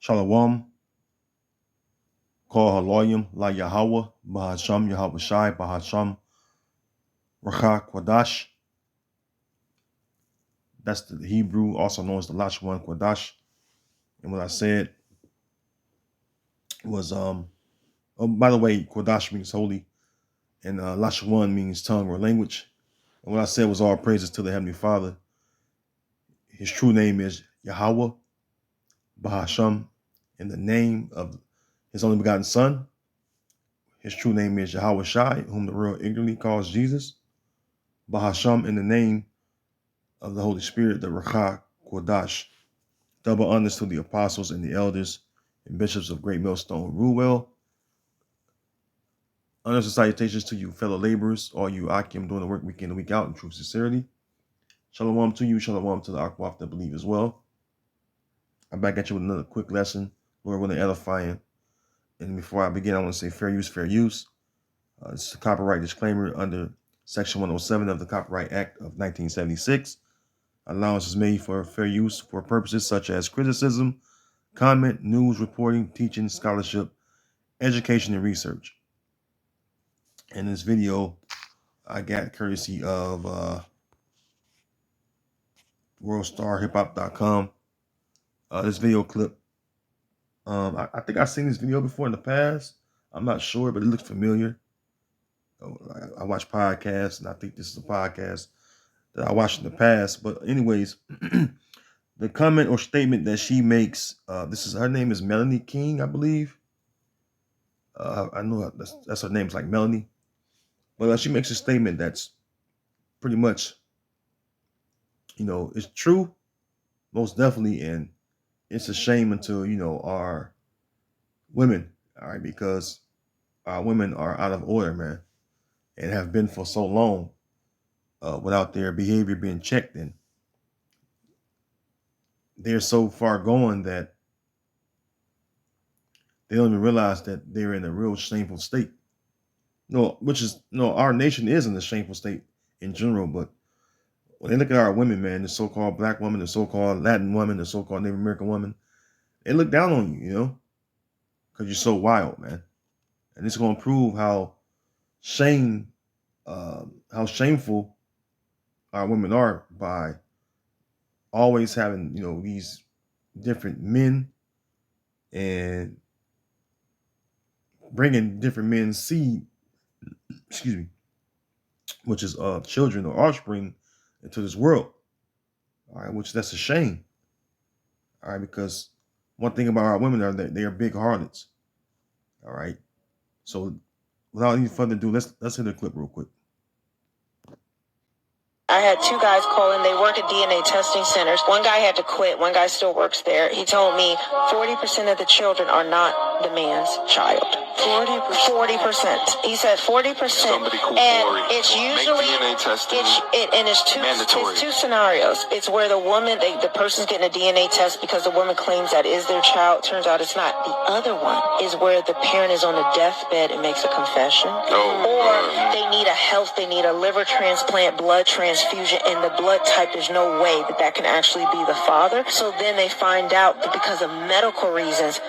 Shalom, Kol Haloyim, La Yahweh, Bahasham, Yahweh Shai, Bahasham, Racha Kwadash. That's the Hebrew, also known as the Lashwan Kwadash. And what I said was, oh, by the way, Kwadash means holy, and Lashwan means tongue or language. And what I said was all praises to the Heavenly Father. His true name is Yahweh, Bahasham, in the name of his only begotten Son. His true name is Yahweh Shai, whom the world ignorantly calls Jesus. Bahasham, in the name of the Holy Spirit, the Racha Kodash. Double honors to the apostles and the elders and bishops of Great Millstone. Rule well. Honors and salutations to you, fellow laborers, all you Akim doing the work week in and week out in true sincerity. Shalom to you, shalom to the Akwaf that believe as well. I'm back at you with another quick lesson, Lord willing, edifying. And before I begin, I want to say fair use, fair use. It's a copyright disclaimer under Section 107 of the Copyright Act of 1976. Allowance is made for fair use for purposes such as criticism, comment, news, reporting, teaching, scholarship, education, and research. In this video, I got courtesy of worldstarhiphop.com. This video clip, I think I've seen this video before in the past. I'm not sure, but it looks familiar. I watch podcasts, and I think this is a podcast that I watched in the past. But anyways, the comment or statement that she makes, her name is Melanie King, I believe. I know that's her name. It's like Melanie. But she makes a statement that's pretty much, it's true, most definitely. And it's a shame until, our women, all right, because our women are out of order, man, and have been for so long without their behavior being checked. And they're so far gone that they don't even realize that they're in a real shameful state. Our nation is in a shameful state in general, but when they look at our women, man, the so-called black woman, the so-called Latin woman, the so-called Native American woman, they look down on you, because you're so wild, man. And it's going to prove how shameful our women are by always having, these different men and bringing different men's seed, which is children or offspring into this world. All right, which that's a shame. All right, because one thing about our women are that they are big harlots. All right. So without any further ado, let's hit the clip real quick. I had two guys call in. They work at DNA testing centers. One guy had to quit. One guy still works there. He told me 40% of the children are not the man's child. 40%. He said 40%. Somebody call and Lori. it's usually make DNA testing it's two scenarios. It's where the woman, the person's getting a DNA test because the woman claims that is their child. Turns out it's not. The other one is where the parent is on a deathbed and makes a confession, or they need a liver transplant, blood transfusion, and the blood type, there's no way that can actually be the father. So then they find out that because of medical reasons,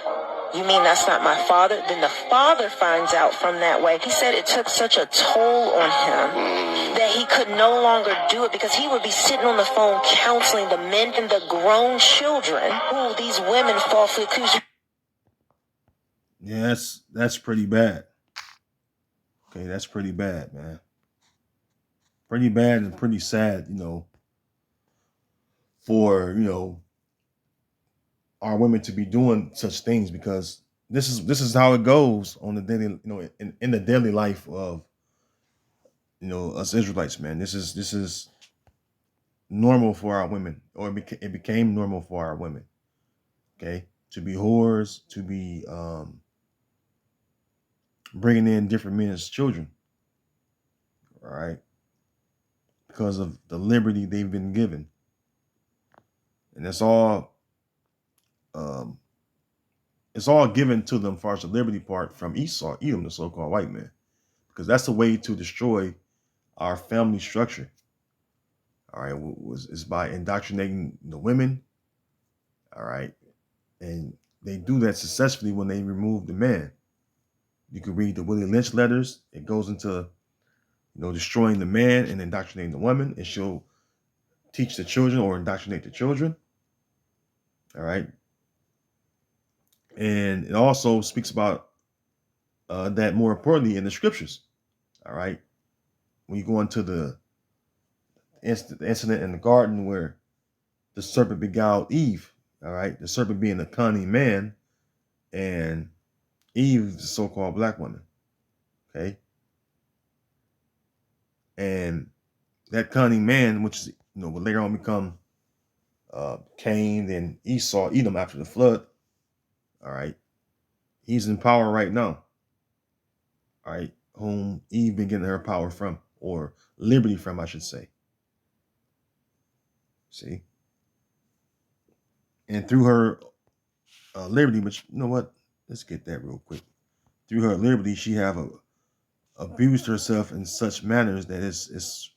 you mean that's not my father? Then the father finds out from that way. He said it took such a toll on him that he could no longer do it because he would be sitting on the phone counseling the men and the grown children who these women falsely accuse. Yeah, that's pretty bad. Okay, that's pretty bad, man. Pretty bad and pretty sad, for, our women to be doing such things, because this is how it goes on the daily, in the daily life of, us Israelites, man. This is normal for our women, or it became normal for our women. Okay, to be whores, to be bringing in different men's children, all right, because of the liberty they've been given, and it's all given to them, as far as the liberty part, from Esau, Edom, the so-called white man, because that's the way to destroy our family structure. All right, is by indoctrinating the women. All right, and they do that successfully when they remove the man. You can read the Willie Lynch letters. It goes into destroying the man and indoctrinating the woman, and she'll teach the children or indoctrinate the children. All right. And it also speaks about that more importantly in the scriptures. All right. When you go into the incident in the garden where the serpent beguiled Eve, all right, the serpent being a cunning man, and Eve, the so-called black woman, okay, and that cunning man, which is would later on become Cain and Esau, Edom after the flood, all right, he's in power right now, all right, whom Eve been getting her power from, or liberty from, I should say. See, and through her liberty, which you know what, let's get that real quick. Through her liberty, she have abused herself in such manners that it's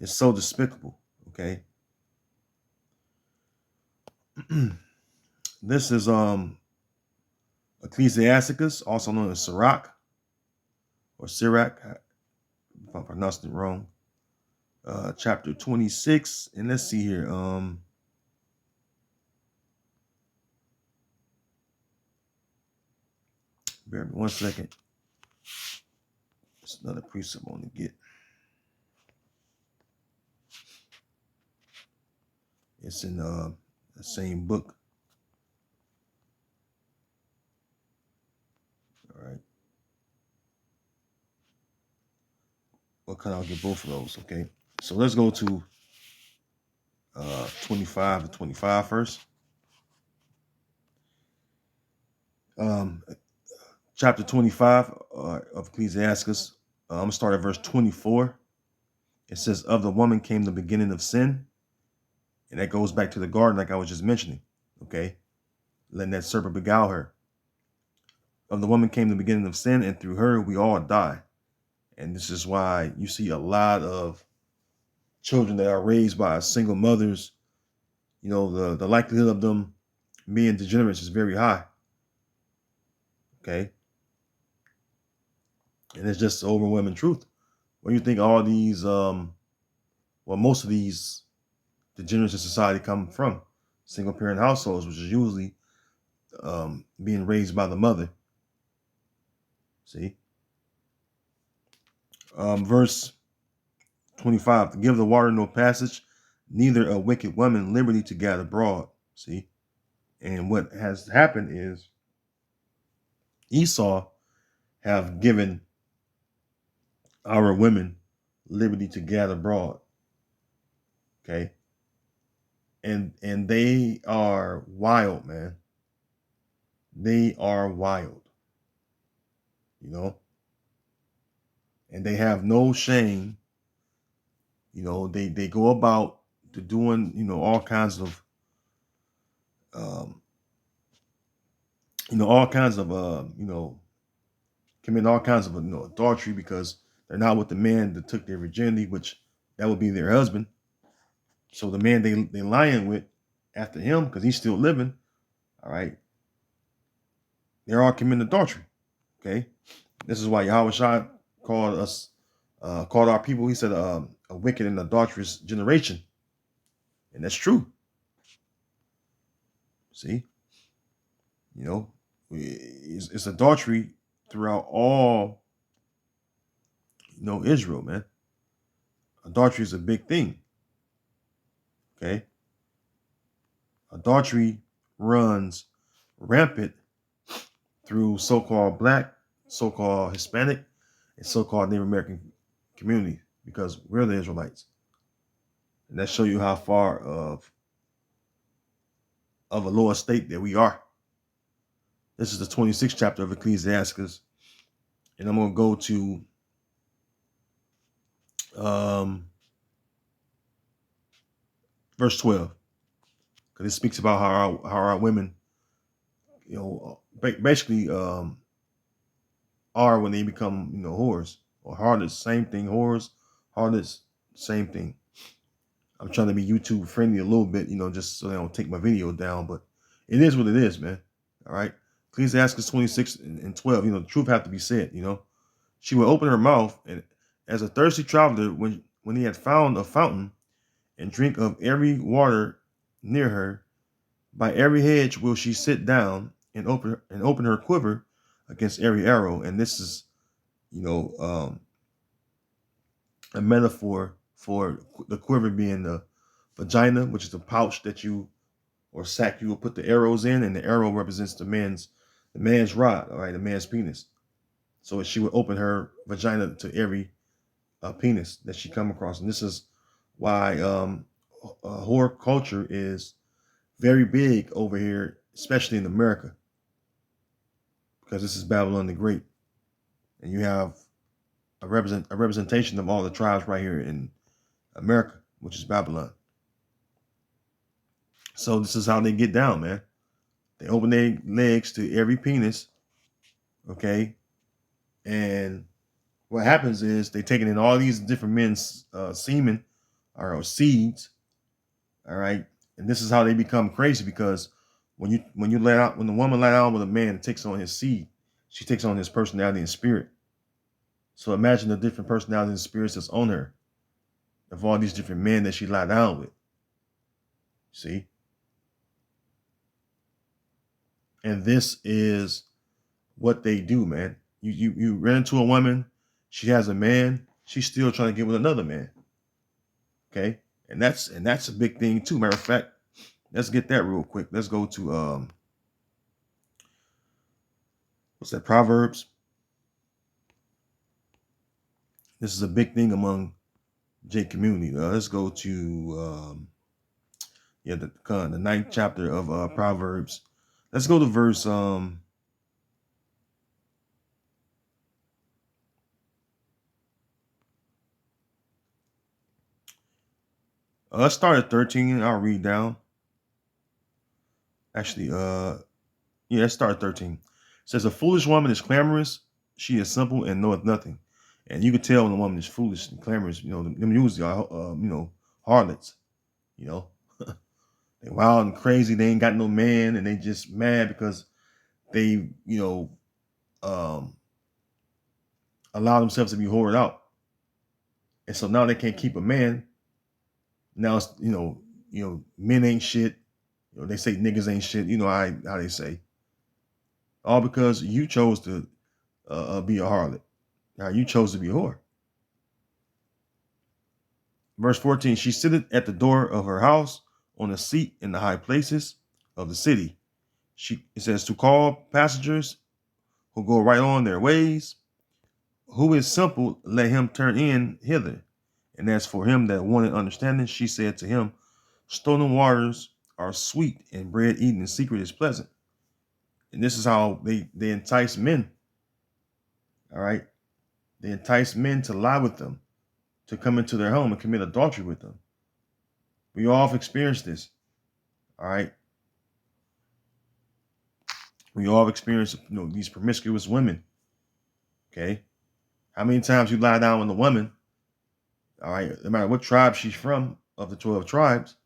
so despicable. Okay, this is Ecclesiasticus, also known as Sirach or Sirach, if I pronounced it wrong. Chapter 26, and let's see here. Bear with me 1 second. It's another precept I want to get. It's in the same book. All right. Well, kind of get both of those. Okay. So let's go to 25 to 25 first. Chapter 25 of Ecclesiasticus. I'm going to start at verse 24. It says, of the woman came the beginning of sin. And that goes back to the garden like I was just mentioning. Okay. Letting that serpent beguile her. Of the woman came the beginning of sin, and through her we all die. And this is why you see a lot of children that are raised by single mothers. The likelihood of them being degenerates is very high. Okay. And it's just the overwhelming truth. When you think all these, most of these degenerates in society come from single parent households, which is usually being raised by the mother. See? Verse 25, to give the water no passage, neither a wicked woman liberty to gather broad. See? And what has happened is Esau have given our women liberty to gather broad. Okay. And they are wild, man. They are wild. And they have no shame. They go about to doing, all kinds of commit all kinds of adultery because they're not with the man that took their virginity, which that would be their husband. So the man they lying with after him, because he's still living, all right, they're all committing adultery. Okay, this is why Yahweh Shai called our people. He said a wicked and adulterous generation, and that's true. See, it's adultery throughout all Israel, man. Adultery is a big thing. Okay. Adultery runs rampant through so-called black, so-called Hispanic, and so-called Native American communities because we're the Israelites. And that shows you how far of a lower state that we are. This is the 26th chapter of Ecclesiasticus. And I'm going to go to verse 12. Because it speaks about how our women, basically are when they become, whores or harlots. Same thing, whores, harlots, same thing. I'm trying to be YouTube friendly a little bit, just so they don't take my video down. But it is what it is, man. All right. Ecclesiasticus 26 and 12, the truth have to be said, She would open her mouth, and as a thirsty traveler, when he had found a fountain, and drink of every water near her, by every hedge will she sit down and open her quiver against every arrow. And this is, a metaphor for the quiver being the vagina, which is the pouch or sack you will put the arrows in, and the arrow represents the man's rod, all right, the man's penis. So she would open her vagina to every penis that she come across, and this is why whore culture is very big over here, especially in America, because this is Babylon the Great, and you have a representation of all the tribes right here in America, which is Babylon. So this is how they get down, man. They open their legs to every penis, okay, and what happens is they taking in all these different men's semen or seeds, all right, and this is how they become crazy, because when the woman let out with a man and takes on his seed, she takes on his personality and spirit. So imagine the different personalities and spirits that's on her, of all these different men that she lie down with. See? And this is what they do, man. You run into a woman, she has a man, she's still trying to get with another man. Okay? And that's a big thing too. Matter of fact, let's get that real quick. Let's go to what's that? Proverbs. This is a big thing among J community. Let's go to the ninth chapter of Proverbs. Let's go to verse let's start at 13. I'll read down. Actually, let's start at 13. It says, a foolish woman is clamorous, she is simple and knoweth nothing. And you can tell when a woman is foolish and clamorous, them usually are harlots, they wild and crazy, they ain't got no man, and they just mad because they, allow themselves to be whored out. And so now they can't keep a man. Now it's, men ain't shit. They say niggas ain't shit. You know how they say. All because you chose to be a harlot. Now you chose to be a whore. Verse 14, she sitteth at the door of her house on a seat in the high places of the city. It says to call passengers who go right on their ways. Who is simple, let him turn in hither. And as for him that wanted understanding, she said to him, stolen waters are sweet, and bread eaten in secret is pleasant. And this is how they entice men. All right. They entice men to lie with them, to come into their home and commit adultery with them. We all have experienced this. All right. We all have experienced, these promiscuous women. Okay. How many times you lie down with a woman? All right. No matter what tribe she's from, of the 12 tribes,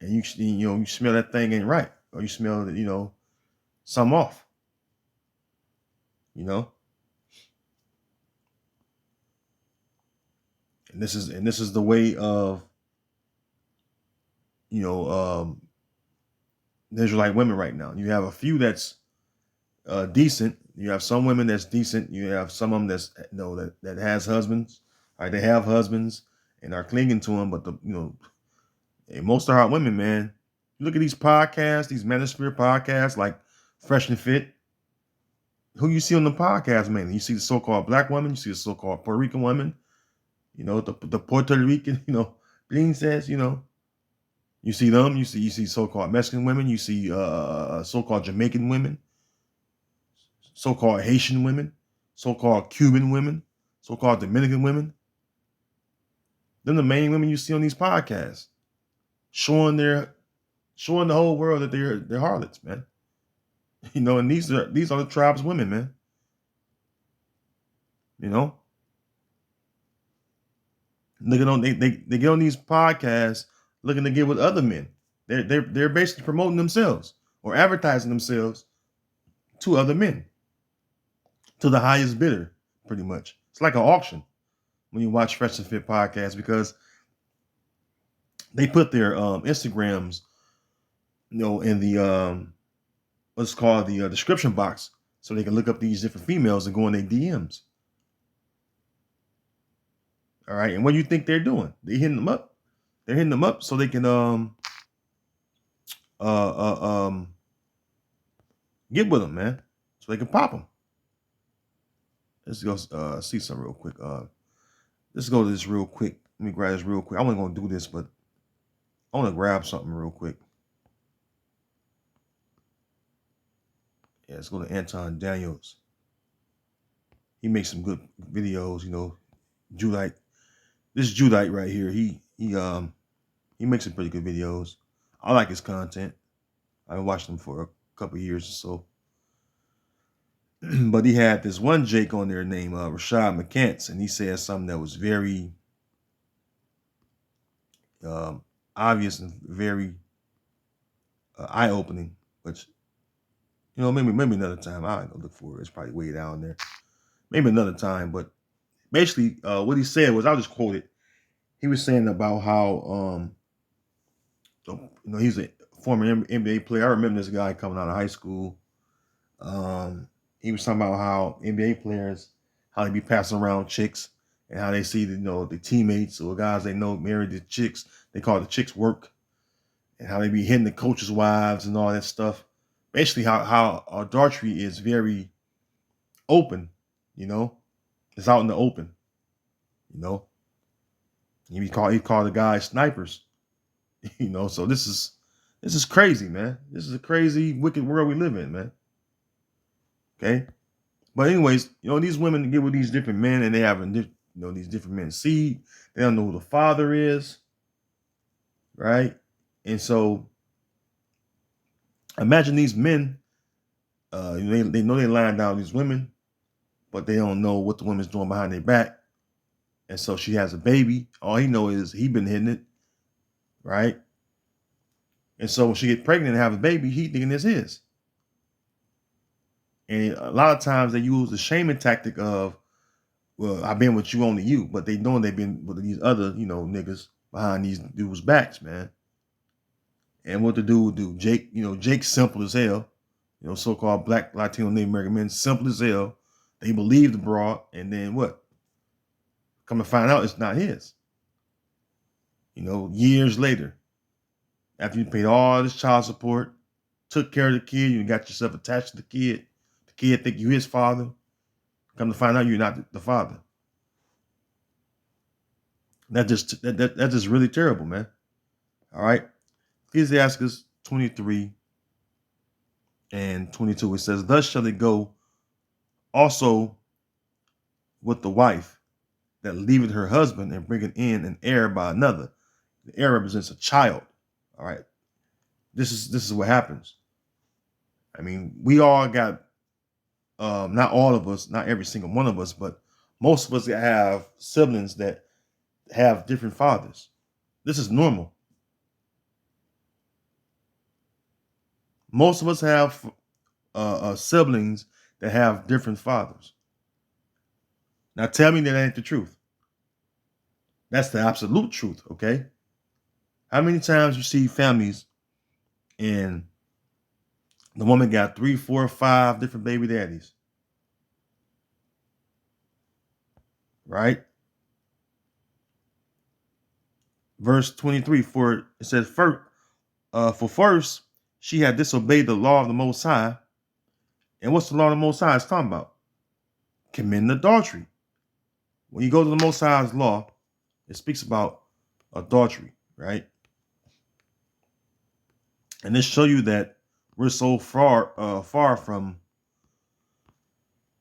and you smell that thing ain't right, or you smell that, some off. And this is the way of the Israelite women right now. You have a few that's decent. You have some women that's decent. You have some of them that's that has husbands. All right, they have husbands and are clinging to them. But most of our women, man, you look at these podcasts, these manosphere podcasts like Fresh and Fit. Who you see on the podcast, man? You see the so-called black woman. You see the so-called Puerto Rican woman. The Puerto Rican, princess. You see them. You see so-called Mexican women. You see so-called Jamaican women, so-called Haitian women, so-called Cuban women, so-called Dominican women. Them the main women you see on these podcasts, showing the whole world that they're harlots, man. And these are the tribe's women, man. They get on these podcasts looking to get with other men. They're basically promoting themselves. or advertising themselves to other men, to the highest bidder, pretty much. It's like an auction when you watch Fresh and Fit podcast, because they put their Instagrams, in the what's called the description box, so they can look up these different females and go in their DMs. All right, and what do you think they're doing? They're hitting them up. They're hitting them up so they can uh, uh um get with them, man, so they can pop them. Let's go see something real quick. Let's go to this real quick. Let me grab this real quick. I wasn't gonna do this, but I want to grab something real quick. Yeah, let's go to Anton Daniels. He makes some good videos, Judite. This Judite right here, he makes some pretty good videos. I like his content. I've watched him for a couple of years or so. But he had this one Jake on there named Rashad McCants, and he said something that was very obvious and very eye-opening. Which, maybe another time. I don't look for it. It's probably way down there. Maybe another time. But basically, what he said was, I'll just quote it. He was saying about how he's a former NBA player. I remember this guy coming out of high school. He was talking about how NBA players, how they be passing around chicks, and how they see the teammates or guys they know married to chicks. They call it the chicks work, and how they be hitting the coaches' wives and all that stuff. Basically, how adultery is very open. It's out in the open. He called the guys snipers. So this is crazy, man. This is a crazy, wicked world we live in, man. Okay. But anyways, these women get with these different men, and they have these different men's seed. They don't know who the father is, right? And so imagine these men, they know they're lying down these women, but they don't know what the woman's doing behind their back. And so she has a baby. All he knows is he been hitting it, right? And so when she get pregnant and have a baby, he thinking it's his. And a lot of times they use the shaming tactic of, well, I've been with you, only you, but they knowing they've been with these other, niggas behind these dudes' backs, man. And what the dude would do, Jake's simple as hell. So-called Black, Latino, Native American men, simple as hell. They believe the broad, and then what? Come to find out it's not his. Years later, after you paid all this child support, took care of the kid, you got yourself attached to the kid think you his father. Come to find out you're not the father. That's just really terrible, man. All right. Ecclesiasticus 23 and 22. It says, thus shall it go also with the wife that leaveth her husband and bringeth in an heir by another. The heir represents a child. All right. This is what happens. I mean, we all got, not all of us, not every single one of us, but most of us have siblings that have different fathers. This is normal. Most of us have siblings that have different fathers. Now tell me that ain't the truth. That's the absolute truth, okay? How many times you see families and the woman got 3, 4, 5 different baby daddies? Right? Verse 23, for it says, for first she had disobeyed the law of the Most High. And what's the law of the Most High is talking about? Committing adultery. When you go to the Most High's law, it speaks about adultery, right? And this show you that we're so far from,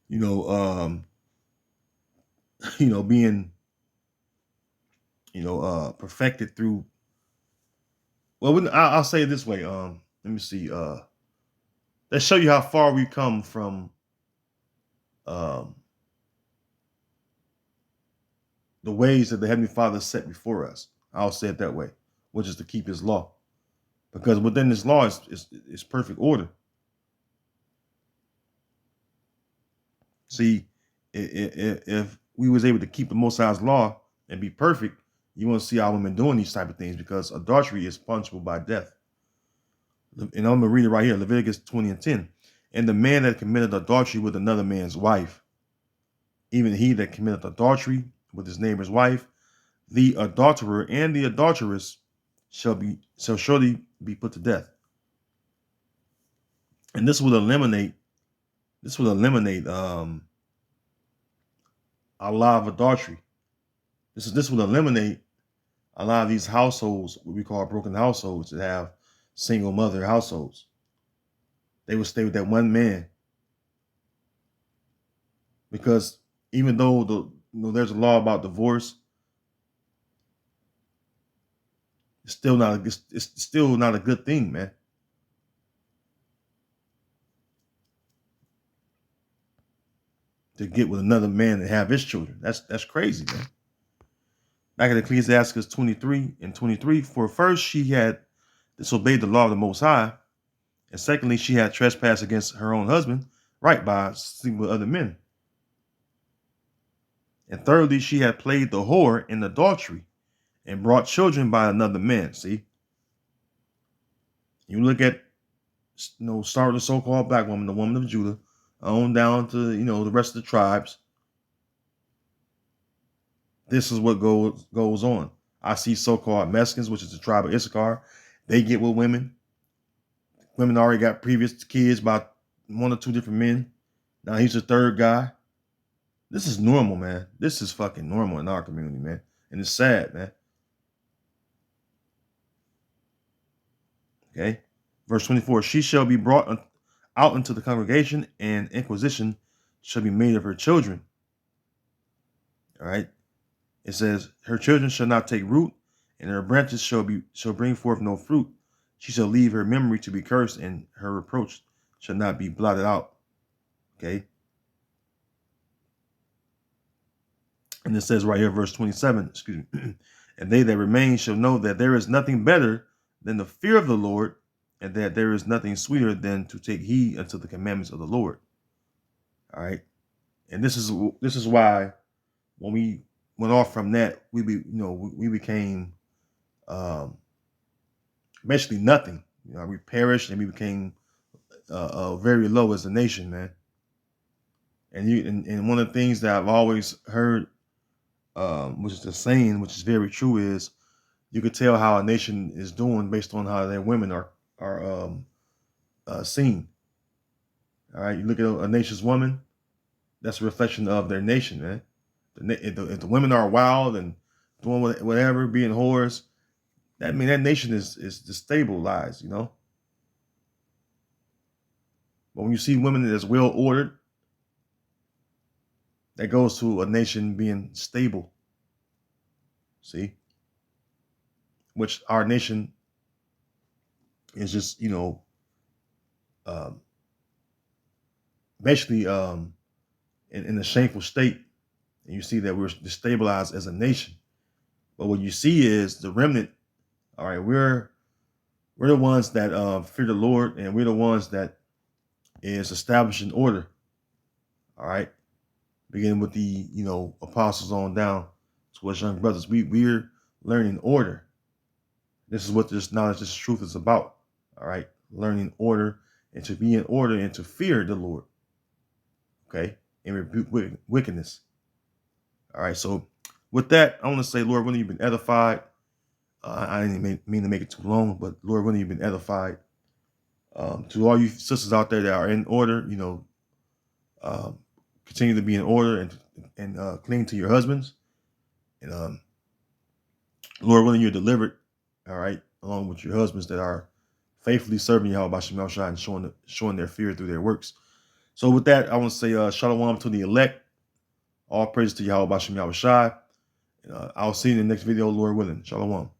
being, perfected through. Well, I'll say it this way. Let me see. Let's show you how far we come from the ways that the Heavenly Father set before us. I'll say it that way, which is to keep His law. because within this law is perfect order. See, if we was able to keep the Most High's law and be perfect, you won't see our women doing these type of things, because adultery is punishable by death. And I'm going to read it right here, Leviticus 20:10. And the man that committed adultery with another man's wife, even he that committed adultery with his neighbor's wife, the adulterer and the adulteress shall surely be put to death. And this will eliminate a lot of adultery. This will eliminate a lot of these households, what we call broken households, that have single mother households. They would stay with that one man, because even though there's a law about divorce, it's still not a good thing, man. To get with another man and have his children, that's crazy, man. Back in Ecclesiasticus 23:23, for first she had disobeyed the law of the Most High, and secondly she had trespassed against her own husband, right, by sleeping with other men. And thirdly, she had played the whore in adultery and brought children by another man. See, you look at, start with the so-called black woman, the woman of Judah, on down to the rest of the tribes. This is what goes on. I see so-called Mexicans, which is the tribe of Issachar. They get with women. Women already got previous kids by one or two different men. Now he's the third guy. This is normal, man. This is fucking normal in our community, man. And it's sad, man. Okay. Verse 24, she shall be brought out into the congregation, and inquisition shall be made of her children. All right. It says, her children shall not take root, and her branches shall bring forth no fruit. She shall leave her memory to be cursed, and her reproach shall not be blotted out. Okay. And it says right here, verse 27, excuse me, and they that remain shall know that there is nothing better than the fear of the Lord, and that there is nothing sweeter than to take heed unto the commandments of the Lord. All right. And this is why when we went off from that, we became basically nothing. We perished, and we became very low as a nation, man. And one of the things that I've always heard, which is the saying, which is very true, is you could tell how a nation is doing based on how their women are seen. All right, you look at a nation's woman, that's a reflection of their nation, man. If the women are wild and doing whatever, being whores, that nation is destabilized, But when you see women that's well ordered, that goes to a nation being stable. See, which our nation is just, basically in a shameful state. And you see that we're destabilized as a nation. But what you see is the remnant. All right, we're the ones that fear the Lord, and we're the ones that is establishing order. All right, beginning with the apostles on down to us young brothers. We're learning order. This is what this knowledge, this truth is about. All right, learning order, and to be in order, and to fear the Lord. Okay, and rebuke wickedness. All right, so with that, I want to say, Lord, when you've been edified, I didn't mean to make it too long, but Lord, when you've been edified, to all you sisters out there that are in order, continue to be in order and cling to your husbands, and Lord, when you're delivered, all right, along with your husbands that are faithfully serving Yahweh B'Shem Shai and showing their fear through their works. So with that, I want to say shalom to the elect. All praise to Yahweh B'Shem Shai. I'll see you in the next video, Lord willing. Shalom.